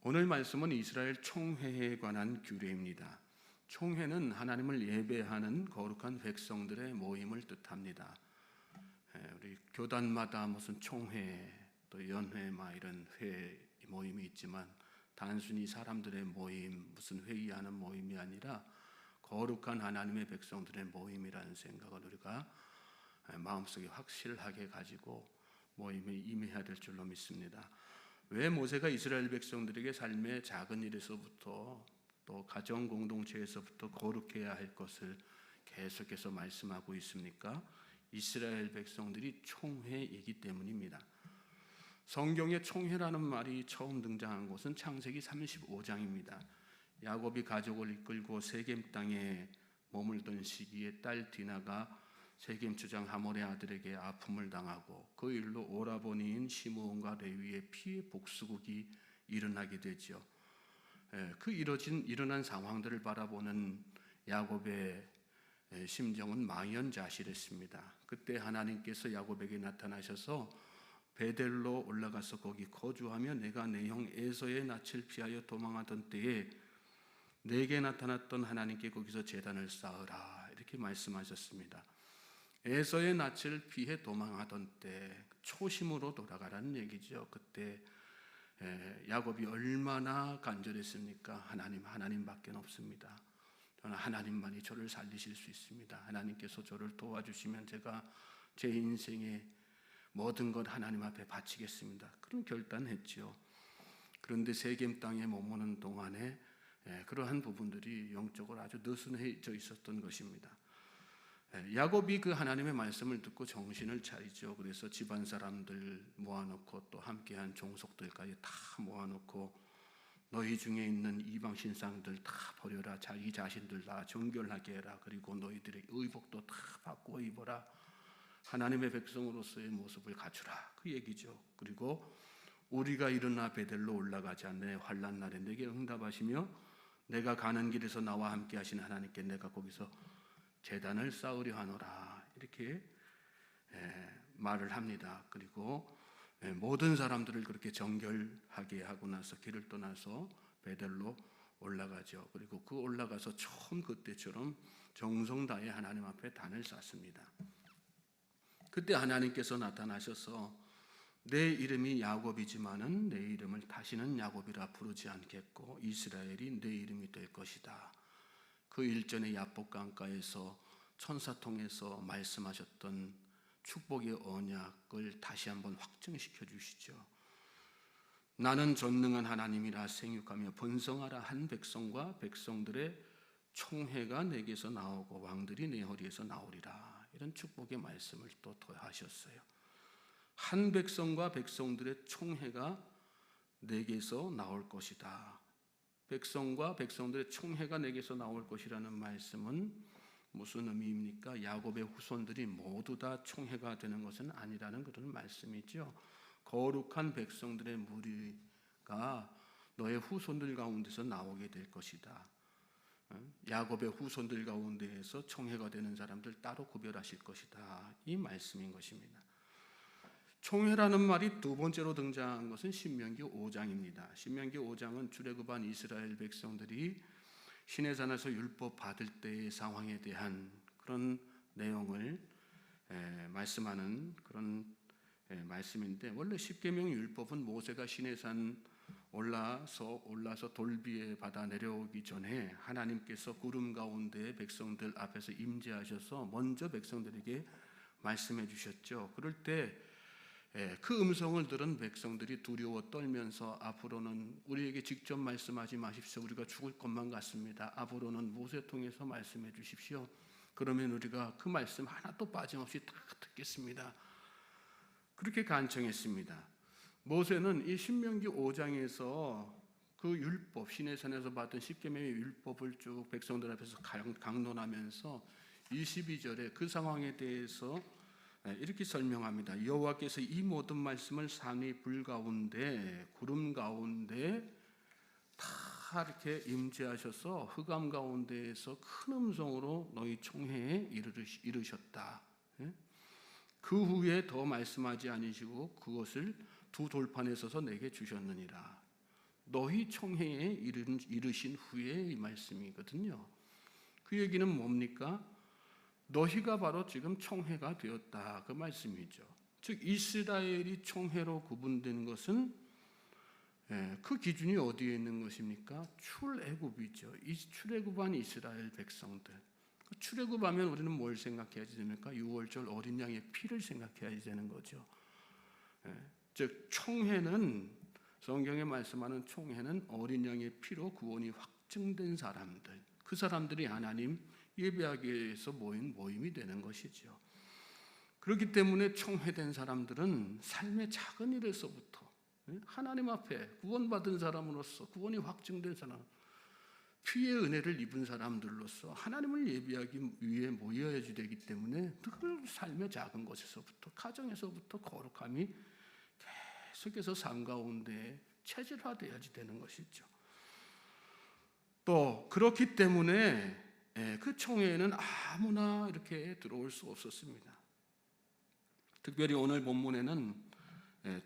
오늘 말씀은 이스라엘 총회에 관한 규례입니다. 총회는 하나님을 예배하는 거룩한 백성들의 모임을 뜻합니다. 우리 교단마다 무슨 총회, 또 연회, 이런 회 모임이 있지만 단순히 사람들의 모임, 무슨 회의하는 모임이 아니라 거룩한 하나님의 백성들의 모임이라는 생각을 우리가 마음속에 확실하게 가지고 모임에 임해야 될 줄로 믿습니다. 왜 모세가 이스라엘 백성들에게 삶의 작은 일에서부터 또 가정 공동체에서부터 거룩해야 할 것을 계속해서 말씀하고 있습니까? 이스라엘 백성들이 총회이기 때문입니다. 성경에 총회라는 말이 처음 등장한 곳은 창세기 35장입니다. 야곱이 가족을 이끌고 세겜 땅에 머물던 시기에 딸 디나가 세겜 주장 하몰의 아들에게 아픔을 당하고 그 일로 오라버니인 시므온과 레위의 피해 복수국이 일어나게 되죠. 그 일어난 상황들을 바라보는 야곱의 심정은 망연자실했습니다. 그때 하나님께서 야곱에게 나타나셔서 베델로 올라가서 거기 거주하며 내가 내 형 에서의 낯을 피하여 도망하던 때에 내게 나타났던 하나님께 거기서 제단을 쌓으라 이렇게 말씀하셨습니다. 에서의 낯을 피해 도망하던 때 초심으로 돌아가라는 얘기죠. 그때 야곱이 얼마나 간절했습니까? 하나님밖에 없습니다. 저는 하나님만이 저를 살리실 수 있습니다. 하나님께서 저를 도와주시면 제가 제 인생의 모든 것 하나님 앞에 바치겠습니다. 그런 결단했죠. 그런데 세겜 땅에 머무는 동안에 그러한 부분들이 영적으로 아주 느슨해져 있었던 것입니다. 야곱이 그 하나님의 말씀을 듣고 정신을 차리죠. 그래서 집안 사람들 모아놓고 또 함께한 종속들까지 다 모아놓고 너희 중에 있는 이방 신상들 다 버려라. 자기 자신들 다 정결하게 해라. 그리고 너희들의 의복도 다 바꾸어 입어라. 하나님의 백성으로서의 모습을 갖추라. 그 얘기죠. 그리고 우리가 일어나 베델로 올라가자. 내 환난 날에 내게 응답하시며 내가 가는 길에서 나와 함께 하신 하나님께 내가 거기서 제단을 쌓으려 하노라. 이렇게 말을 합니다. 그리고 모든 사람들을 그렇게 정결하게 하고 나서 길을 떠나서 베델로 올라가죠. 그리고 그 올라가서 처음 그때처럼 정성 다해 하나님 앞에 단을 쌓습니다. 그때 하나님께서 나타나셔서 내 이름이 야곱이지만은 내 이름을 다시는 야곱이라 부르지 않겠고 이스라엘이 내 이름이 될 것이다. 그 일전에 야복 강가에서 천사 통해서 말씀하셨던 축복의 언약을 다시 한번 확증시켜 주시죠. 나는 전능한 하나님이라 생육하며 번성하라 한 백성과 백성들의 총회가 내게서 나오고 왕들이 내 허리에서 나오리라. 이런 축복의 말씀을 또 더하셨어요. 한 백성과 백성들의 총회가 내게서 나올 것이다. 백성과 백성들의 총회가 내게서 나올 것이라는 말씀은 무슨 의미입니까? 야곱의 후손들이 모두 다 총회가 되는 것은 아니라는 그런 말씀이죠. 거룩한 백성들의 무리가 너의 후손들 가운데서 나오게 될 것이다. 야곱의 후손들 가운데에서 총회가 되는 사람들 따로 구별하실 것이다. 이 말씀인 것입니다. 총회라는 말이 두 번째로 등장한 것은 신명기 5장입니다. 신명기 5장은 출애굽한 이스라엘 백성들이 시내산에서 율법 받을 때의 상황에 대한 그런 내용을 말씀하는 그런 말씀인데, 원래 십계명 율법은 모세가 시내산 올라서 돌비에 받아 내려오기 전에 하나님께서 구름 가운데 백성들 앞에서 임재하셔서 먼저 백성들에게 말씀해 주셨죠. 그럴 때 그 음성을 들은 백성들이 두려워 떨면서 앞으로는 우리에게 직접 말씀하지 마십시오. 우리가 죽을 것만 같습니다. 앞으로는 모세 통해서 말씀해 주십시오. 그러면 우리가 그 말씀 하나도 빠짐없이 다 듣겠습니다. 그렇게 간청했습니다. 모세는 이 신명기 5장에서 그 율법, 시내산에서 받은 십계명의 율법을 쭉 백성들 앞에서 강론하면서 22절에 그 상황에 대해서 이렇게 설명합니다. 여호와께서 이 모든 말씀을 산의 불 가운데 구름 가운데 다 이렇게 임재하셔서 흑암 가운데에서 큰 음성으로 너희 총회에 이르셨다. 그 후에 더 말씀하지 아니시고 그것을 두 돌판에 서서 내게 주셨느니라. 너희 총회에 이르신 후에 이 말씀이거든요. 그 얘기는 뭡니까? 너희가 바로 지금 총회가 되었다 그 말씀이죠. 즉 이스라엘이 총회로 구분된 것은 그 기준이 어디에 있는 것입니까? 출애굽이죠. 이 출애굽한 이스라엘 백성들. 출애굽하면 우리는 뭘 생각해야 됩니까? 유월절 어린 양의 피를 생각해야 되는 거죠. 즉 총회는 성경에 말씀하는 총회는 어린 양의 피로 구원이 확증된 사람들, 그 사람들이 하나님 예배하기 위해서 모인 모임이 되는 것이죠. 그렇기 때문에 총회된 사람들은 삶의 작은 일에서부터 하나님 앞에 구원받은 사람으로서 구원이 확증된 사람, 피의 은혜를 입은 사람들로서 하나님을 예배하기 위해 모여야 되기 때문에 늘 삶의 작은 것에서부터 가정에서부터 거룩함이 계속해서 삶 가운데 체질화되어야지 되는 것이죠. 또 그렇기 때문에 그 총회에는 아무나 이렇게 들어올 수 없었습니다. 특별히 오늘 본문에는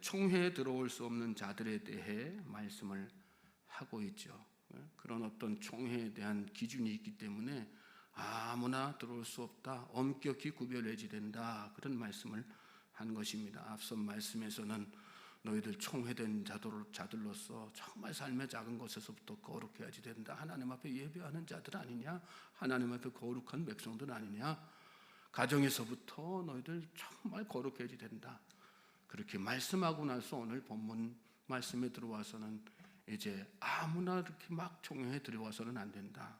총회에 들어올 수 없는 자들에 대해 말씀을 하고 있죠. 그런 어떤 총회에 대한 기준이 있기 때문에 아무나 들어올 수 없다, 엄격히 구별해야 된다, 그런 말씀을 한 것입니다. 앞선 말씀에서는 너희들 총회된 자들로서 정말 삶의 작은 것에서부터 거룩해야지 된다, 하나님 앞에 예배하는 자들 아니냐, 하나님 앞에 거룩한 백성들 아니냐, 가정에서부터 너희들 정말 거룩해야지 된다, 그렇게 말씀하고 나서 오늘 본문 말씀에 들어와서는 이제 아무나 이렇게 막 총회에 들어와서는 안 된다,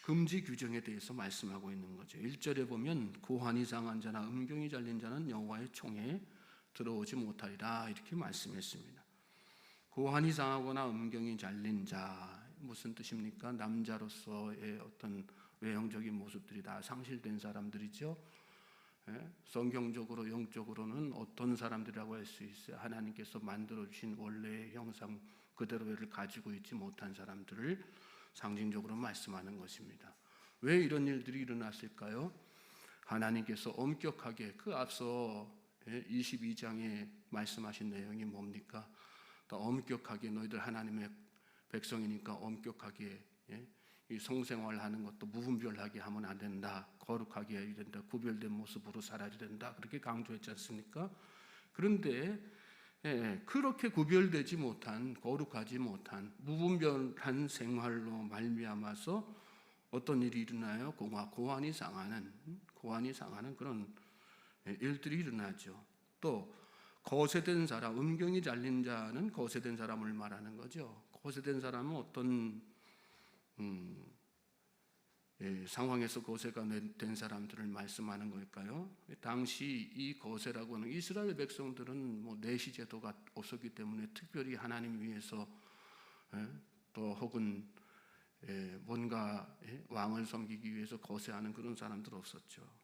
금지 규정에 대해서 말씀하고 있는 거죠. 1절에 보면 고환이 상한 자나 음경이 잘린 자는 여호와의 총회에 들어오지 못하리라 이렇게 말씀했습니다. 고환이 상하거나 음경이 잘린 자, 무슨 뜻입니까? 남자로서의 어떤 외형적인 모습들이 다 상실된 사람들이죠. 성경적으로 영적으로는 어떤 사람들이라고 할 수 있어요? 하나님께서 만들어주신 원래의 형상 그대로를 가지고 있지 못한 사람들을 상징적으로 말씀하는 것입니다. 왜 이런 일들이 일어났을까요? 하나님께서 엄격하게 그 앞서 22장에 말씀하신 내용이 뭡니까? 더 엄격하게 너희들 하나님의 백성이니까 엄격하게 이 성생활하는 것도 무분별하게 하면 안 된다, 거룩하게 해야 된다, 구별된 모습으로 살아야 된다, 그렇게 강조했지 않습니까? 그런데 그렇게 구별되지 못한, 거룩하지 못한 무분별한 생활로 말미암아서 어떤 일이 일어나요? 고환이 상하는 그런 일들이 일어나죠. 또 거세된 사람, 음경이 잘린 자는 거세된 사람을 말하는 거죠. 거세된 사람은 어떤 상황에서 거세가 된 사람들을 말씀하는 걸까요? 당시 이 거세라고 하는 이스라엘 백성들은 뭐 내시 제도가 없었기 때문에 특별히 하나님 위해서 또 혹은 뭔가 왕을 섬기기 위해서 거세하는 그런 사람들 없었죠.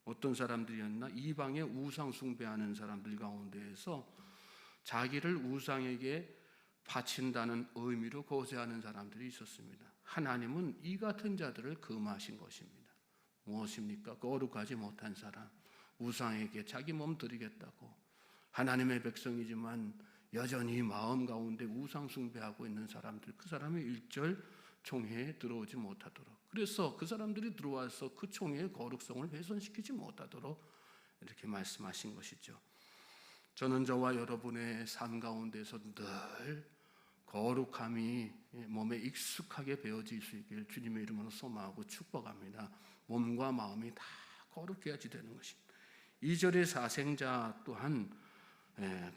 어떤 사람들이었나? 이방의 우상 숭배하는 사람들 가운데에서 자기를 우상에게 바친다는 의미로 거세하는 사람들이 있었습니다. 하나님은 이 같은 자들을 금하신 것입니다. 무엇입니까? 거룩하지 못한 사람, 우상에게 자기 몸 드리겠다고, 하나님의 백성이지만 여전히 마음 가운데 우상 숭배하고 있는 사람들, 그 사람이 1절 총회에 들어오지 못하도록, 그래서 그 사람들이 들어와서 그 총회의 거룩성을 훼손시키지 못하도록 이렇게 말씀하신 것이죠. 저는 저와 여러분의 삶 가운데서 늘 거룩함이 몸에 익숙하게 배어질 수 있기를 주님의 이름으로 소망하고 축복합니다. 몸과 마음이 다 거룩해야지 되는 것입니다. 2절의 사생자 또한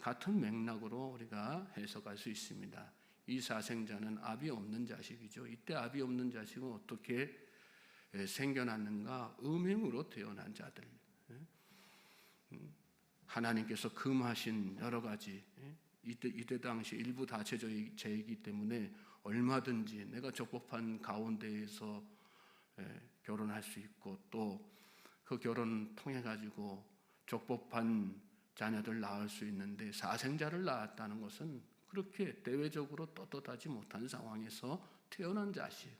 같은 맥락으로 우리가 해석할 수 있습니다. 이 사생자는 아비 없는 자식이죠. 이때 아비 없는 자식은 어떻게 생겨났는가? 음행으로 태어난 자들, 하나님께서 금하신 여러 가지, 이때 당시 일부 다처제이기 때문에 얼마든지 내가 적법한 가운데에서 결혼할 수 있고 또 그 결혼 통해 가지고 적법한 자녀들 낳을 수 있는데, 사생자를 낳았다는 것은 그렇게 대외적으로 떳떳하지 못한 상황에서 태어난 자식,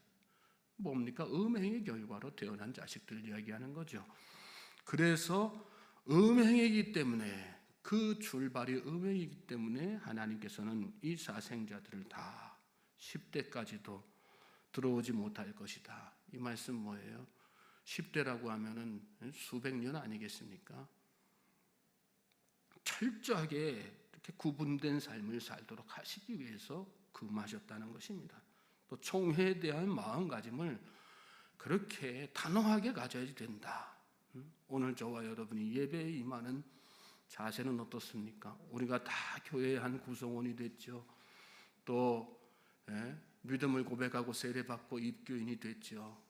뭡니까? 음행의 결과로 태어난 자식들 이야기하는 거죠. 그래서 음행이기 때문에 그 출발이 음행이기 때문에 하나님께서는 이 사생자들을 다 10대까지도 들어오지 못할 것이다. 이 말씀 뭐예요? 10대라고 하면은 수백 년 아니겠습니까? 철저하게 이렇게 구분된 삶을 살도록 하시기 위해서 금하셨다는 것입니다. 또 총회에 대한 마음가짐을 그렇게 단호하게 가져야 된다. 오늘 저와 여러분이 예배에 임하는 자세는 어떻습니까? 우리가 다 교회의 한 구성원이 됐죠. 또 믿음을 고백하고 세례받고 입교인이 됐죠.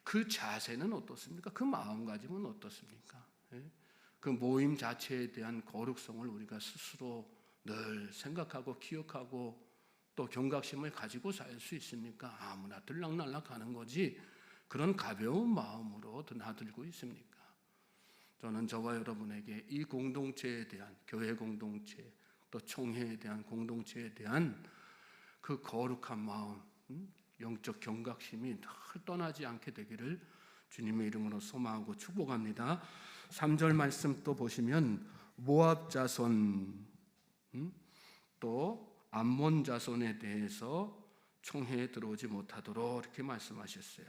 그 자세는 어떻습니까? 그 마음가짐은 어떻습니까? 그 모임 자체에 대한 거룩성을 우리가 스스로 늘 생각하고 기억하고 또 경각심을 가지고 살 수 있습니까? 아무나 들락날락 하는 거지 그런 가벼운 마음으로 드나들고 있습니까? 저는 저와 여러분에게 이 공동체에 대한 교회 공동체 또 총회에 대한 공동체에 대한 그 거룩한 마음, 영적 경각심이 늘 떠나지 않게 되기를 주님의 이름으로 소망하고 축복합니다. 3절 말씀 또 보시면 모압 자손 또 암몬 자손에 대해서 총회에 들어오지 못하도록 이렇게 말씀하셨어요.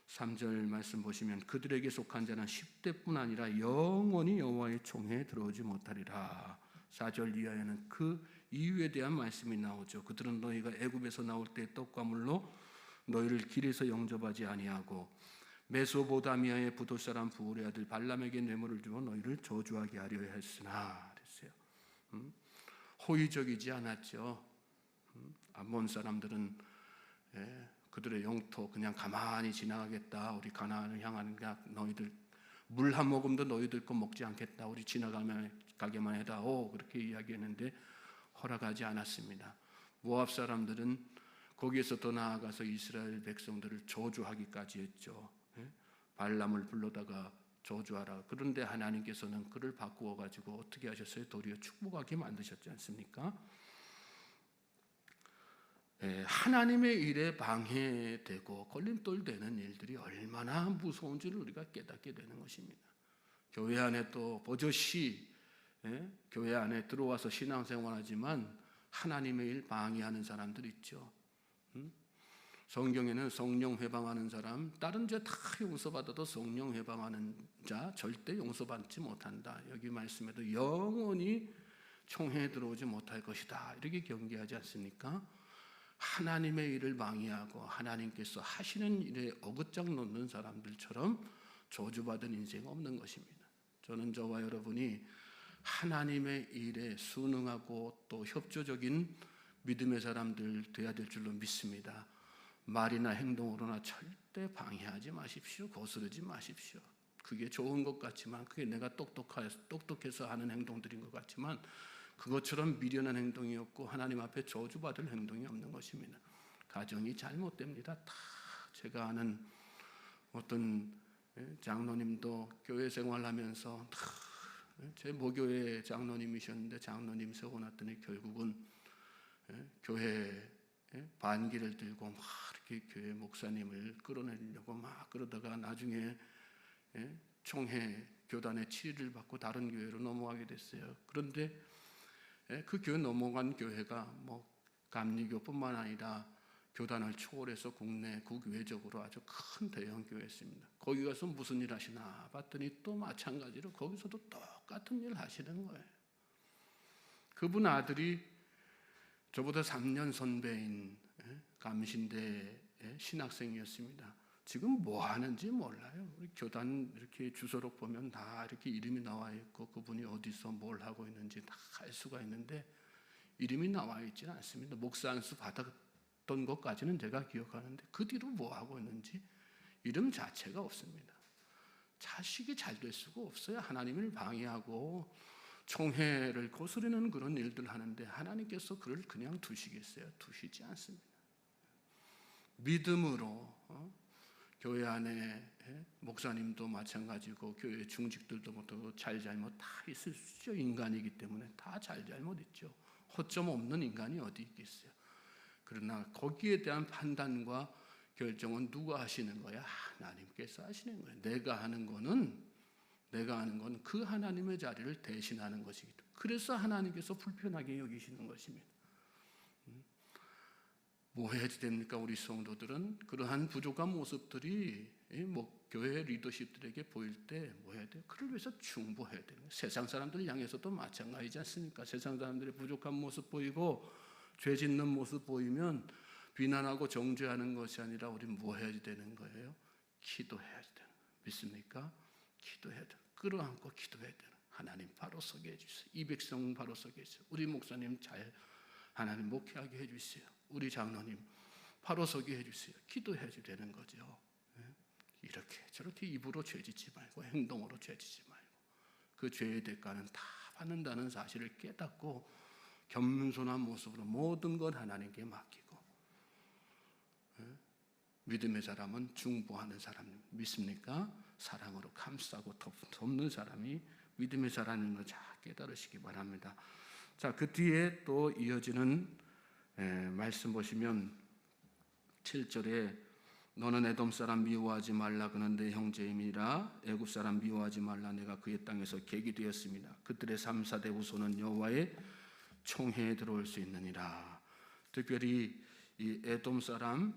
3절 말씀 보시면 그들에게 속한 자는 10대뿐 아니라 영원히 여호와의 총회에 들어오지 못하리라. 4절 이하에는 그 이유에 대한 말씀이 나오죠. 그들은 너희가 애굽에서 나올 때 떡과 물로 너희를 길에서 영접하지 아니하고 메소보다미아의 부도 사람 부울의 아들 발람에게 뇌물을 주어 너희를 저주하게 하려 했으나 그랬어요. 호의적이지 않았죠. 암몬 사람들은 그들의 영토 그냥 가만히 지나가겠다. 우리 가나안을 향하는가 너희들 물 한 모금도 너희들 거 먹지 않겠다. 우리 지나가게만 해다오. 그렇게 이야기했는데 허락하지 않았습니다. 모압 사람들은 거기에서 더 나아가서 이스라엘 백성들을 저주하기까지 했죠. 발람을 불러다가 저주하라. 그런데 하나님께서는 그를 바꾸어 가지고 어떻게 하셨어요? 도리어 축복하게 만드셨지 않습니까? 하나님의 일에 방해되고 걸림돌 되는 일들이 얼마나 무서운지를 우리가 깨닫게 되는 것입니다. 교회 안에 또 버젓이 교회 안에 들어와서 신앙생활하지만 하나님의 일 방해하는 사람들 있죠. 성경에는 성령 회방하는 사람, 다른 죄 다 용서받아도 성령 회방하는 자 절대 용서받지 못한다. 여기 말씀에도 영원히 총회에 들어오지 못할 것이다. 이렇게 경계하지 않습니까? 하나님의 일을 방해하고 하나님께서 하시는 일에 어긋장 놓는 사람들처럼 저주받은 인생 없는 것입니다. 저는 저와 여러분이 하나님의 일에 순응하고 또 협조적인 믿음의 사람들 되어야 될 줄로 믿습니다. 말이나 행동으로나 절대 방해하지 마십시오. 거스르지 마십시오. 그게 좋은 것 같지만 그게 내가 똑똑해서 하는 행동들인 것 같지만 그것처럼 미련한 행동이 없고 하나님 앞에 저주받을 행동이 없는 것입니다. 가정이 잘못됩니다. 다 제가 아는 어떤 장로님도 교회 생활하면서 제 모교회 장로님이셨는데 장로님 세고 났더니 결국은 교회 반기를 들고 막 이렇게 교회 목사님을 끌어내려고 막 그러다가 나중에 총회 교단의 치리를 받고 다른 교회로 넘어가게 됐어요. 그런데 그 교회 넘어간 교회가 뭐 감리교뿐만 아니라 교단을 초월해서 국내 국외적으로 아주 큰 대형 교회였습니다. 거기 가서 무슨 일 하시나 봤더니 또 마찬가지로 거기서도 똑같은 일 하시는 거예요. 그분 아들이 저보다 3년 선배인 감신대 신학생이었습니다. 지금 뭐 하는지 몰라요. 우리 교단 이렇게 주소록 보면 다 이렇게 이름이 나와 있고 그분이 어디서 뭘 하고 있는지 다 알 수가 있는데 이름이 나와 있지는 않습니다. 목사 안수 받았던 것까지는 제가 기억하는데 그 뒤로 뭐 하고 있는지 이름 자체가 없습니다. 자식이 잘 될 수가 없어요. 하나님을 방해하고 총회를 거스르는 그런 일들 하는데 하나님께서 그를 그냥 두시겠어요? 두시지 않습니다. 믿음으로 교회 안에 목사님도 마찬가지고 교회 중직들도 뭐 잘잘못 다 있을 수 있죠. 인간이기 때문에 다 잘잘못 있죠. 허점 없는 인간이 어디 있겠어요. 그러나 거기에 대한 판단과 결정은 누가 하시는 거야? 하나님께서 하시는 거예요. 내가 하는 거는 내가 하는 건 그 하나님의 자리를 대신하는 것이기 때문에 그래서 하나님께서 불편하게 여기시는 것입니다. 뭐 해야 됩니까? 우리 성도들은 그러한 부족한 모습들이 교회 리더십들에게 보일 때 뭐 해야 돼요? 그를 위해서 중보해야 돼요. 세상 사람들 향해서도 마찬가지지 않습니까? 세상 사람들의 부족한 모습 보이고 죄 짓는 모습 보이면 비난하고 정죄하는 것이 아니라 우리 뭐 해야 되는 거예요? 기도해야 되는 거예요. 믿습니까? 기도해야 돼요. 끌어안고 기도해야 돼요. 하나님 바로 서게 해주세요. 이 백성 바로 서게 해주세요. 우리 목사님 잘 하나님 목회하게 해주세요. 우리 장로님 바로 서게 해주세요. 기도해야 되는 거죠. 이렇게 저렇게 입으로 죄짓지 말고 행동으로 죄짓지 말고 그 죄의 대가는 다 받는다는 사실을 깨닫고 겸손한 모습으로 모든 것 하나님께 맡기고 믿음의 사람은 중보하는 사람 믿습니까? 사랑으로 감싸고 덮는 사람이 믿음의 사람인 걸 잘 깨달으시기 바랍니다. 자, 그 뒤에 또 이어지는 말씀 보시면 7절에 너는 에돔 사람 미워하지 말라 그는 내 형제임이라 애굽 사람 미워하지 말라 내가 그의 땅에서 객이 되었습니다. 그들의 3, 4대 후손은 여호와의 총회에 들어올 수 있느니라. 특별히 이 에돔 사람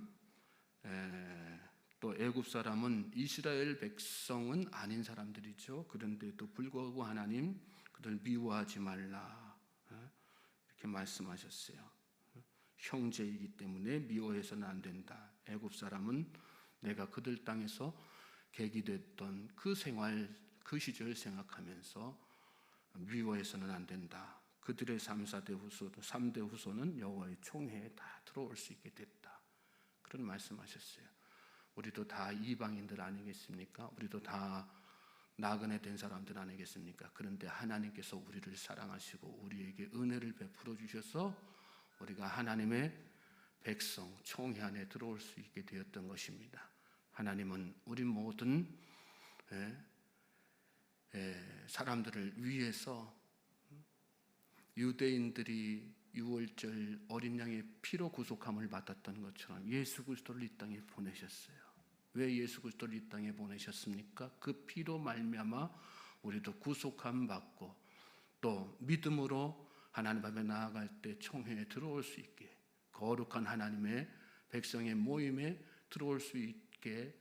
또 애굽 사람은 이스라엘 백성은 아닌 사람들이죠. 그런데도 불구하고 하나님 그들 미워하지 말라 이렇게 말씀하셨어요. 형제이기 때문에 미워해서는 안 된다. 애굽 사람은 내가 그들 땅에서 객이 됐던 그 생활, 그 시절 생각하면서 미워해서는 안 된다. 그들의 3, 4대 후손, 3대 후손은 여호와의 총회에 다 들어올 수 있게 됐다. 그런 말씀하셨어요. 우리도 다 이방인들 아니겠습니까? 우리도 다 나그네 된 사람들 아니겠습니까? 그런데 하나님께서 우리를 사랑하시고 우리에게 은혜를 베풀어 주셔서 우리가 하나님의 백성, 총회 안에 들어올 수 있게 되었던 것입니다. 하나님은 우리 모든 사람들을 위해서 유대인들이 유월절 어린 양의 피로 구속함을 받았던 것처럼 예수 그리스도를 이 땅에 보내셨어요. 왜 예수 그리스도를 이 땅에 보내셨습니까? 그 피로 말미암아 우리도 구속함 받고 또 믿음으로 하나님 앞에 나아갈 때 총회에 들어올 수 있게 거룩한 하나님의 백성의 모임에 들어올 수 있게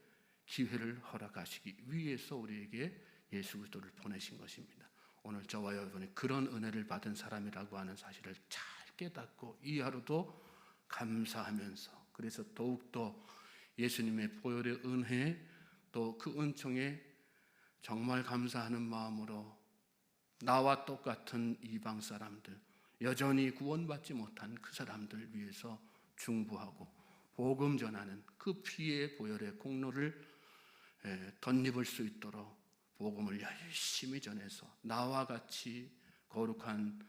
기회를 허락하시기 위해서 우리에게 예수 그리스도를 보내신 것입니다. 오늘 저와 여러분이 그런 은혜를 받은 사람이라고 하는 사실을 잘 깨닫고 이 하루도 감사하면서 그래서 더욱더 예수님의 보혈의 은혜 또 그 은총에 정말 감사하는 마음으로 나와 똑같은 이방 사람들 여전히 구원받지 못한 그 사람들 위해서 중보하고 복음 전하는 그 피의 보혈의 공로를 덧입을 수 있도록 복음을 열심히 전해서 나와 같이 거룩한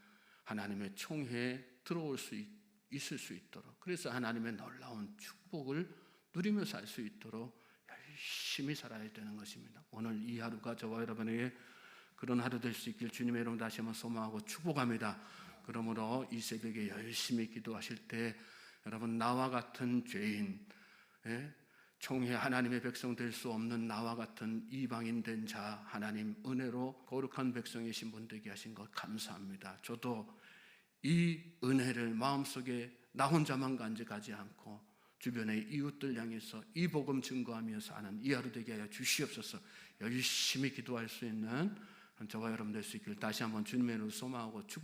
하나님의 총회에 들어올 수 있을 수 있도록 그래서 하나님의 놀라운 축복을 누리며 살 수 있도록 열심히 살아야 되는 것입니다. 오늘 이 하루가 저와 여러분에게 그런 하루 될 수 있길 주님의 이름으로 다시 한번 소망하고 축복합니다. 그러므로 이 새벽에 열심히 기도하실 때 여러분 나와 같은 죄인 총회 하나님의 백성 될 수 없는 나와 같은 이방인 된 자 하나님 은혜로 거룩한 백성이신 분 되게 하신 것 감사합니다. 저도 이 은혜를 마음속에 나 혼자만 간직하지 않고 주변의 이웃들 향해서 이 복음 증거하며 사는 이 하루 되게 하여 주시옵소서. 열심히 기도할 수 있는 저와 여러분 될 수 있길 다시 한번 주님의 이름으로 소망하고 축복